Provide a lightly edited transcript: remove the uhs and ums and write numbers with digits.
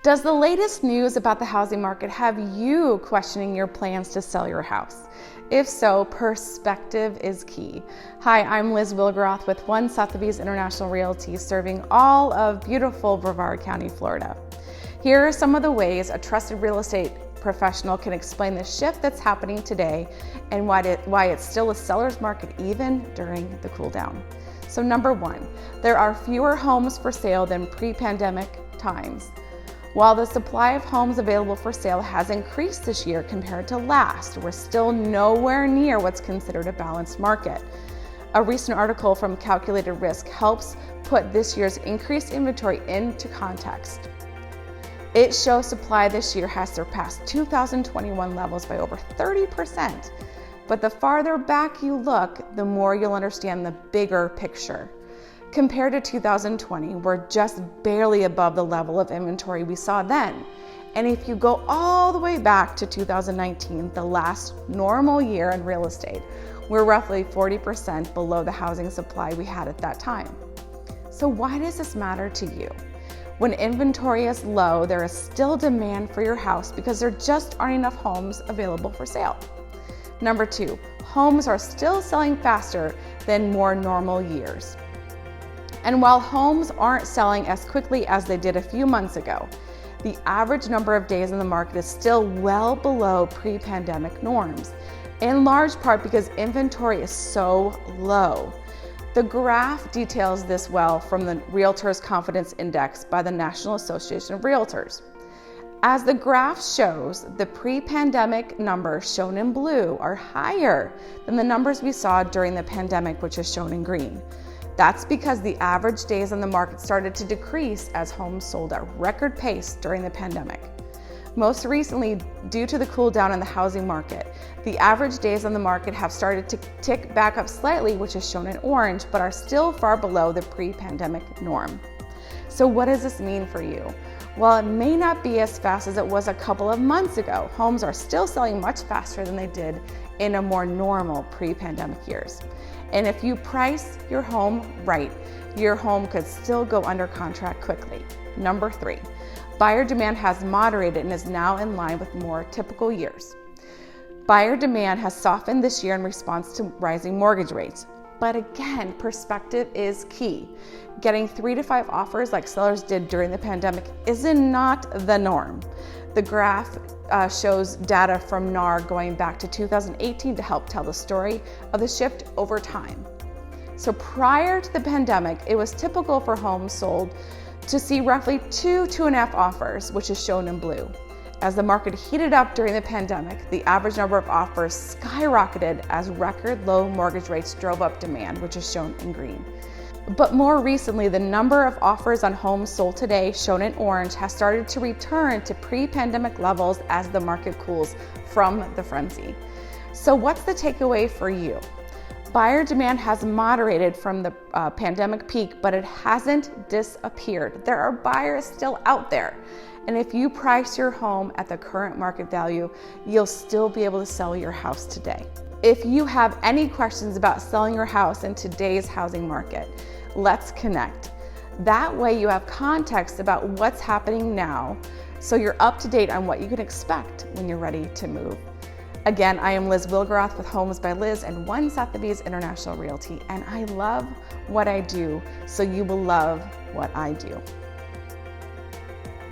Does the latest news about the housing market have you questioning your plans to sell your house? If so, perspective is key. Hi, I'm Liz Wilgeroth with One Sothebys International Realty, serving all of beautiful Brevard County, Florida. Here are some of the ways a trusted real estate professional can explain the shift that's happening today and why it's still a seller's market even during the cool down. So number one, there are fewer homes for sale than pre-pandemic times. While the supply of homes available for sale has increased this year compared to last, we're still nowhere near what's considered a balanced market. A recent article from Calculated Risk helps put this year's increased inventory into context. It shows supply this year has surpassed 2021 levels by over 30%. But the farther back you look, the more you'll understand the bigger picture. Compared to 2020, we're just barely above the level of inventory we saw then. And if you go all the way back to 2019, the last normal year in real estate, we're roughly 40% below the housing supply we had at that time. So why does this matter to you? When inventory is low, there is still demand for your house because there just aren't enough homes available for sale. Number two, homes are still selling faster than more normal years. And while homes aren't selling as quickly as they did a few months ago, the average number of days in the market is still well below pre-pandemic norms, in large part because inventory is so low. The graph details this well from the Realtors Confidence Index by the National Association of Realtors. As the graph shows, the pre-pandemic numbers shown in blue are higher than the numbers we saw during the pandemic, which is shown in green. That's because the average days on the market started to decrease as homes sold at record pace during the pandemic. Most recently, due to the cool down in the housing market, the average days on the market have started to tick back up slightly, which is shown in orange, but are still far below the pre-pandemic norm. So what does this mean for you? While it may not be as fast as it was a couple of months ago, homes are still selling much faster than they did in a more normal pre-pandemic years. And if you price your home right, your home could still go under contract quickly. Number three, buyer demand has moderated and is now in line with more typical years. Buyer demand has softened this year in response to rising mortgage rates. But again, perspective is key. Getting 3 to 5 offers like sellers did during the pandemic is not the norm. The graph shows data from NAR going back to 2018 to help tell the story of the shift over time. So prior to the pandemic, it was typical for homes sold to see roughly 2.5 offers, which is shown in blue. As the market heated up during the pandemic, the average number of offers skyrocketed as record low mortgage rates drove up demand, which is shown in green. But more recently, the number of offers on homes sold today, shown in orange, has started to return to pre-pandemic levels as the market cools from the frenzy. So what's the takeaway for you? Buyer demand has moderated from the pandemic peak, but it hasn't disappeared. There are buyers still out there. And if you price your home at the current market value, you'll still be able to sell your house today. If you have any questions about selling your house in today's housing market, let's connect. That way you have context about what's happening now, so you're up to date on what you can expect when you're ready to move. Again, I am Liz Wilgeroth with Homes by Liz and One Sothebys International Realty, and I love what I do, so you will love what I do.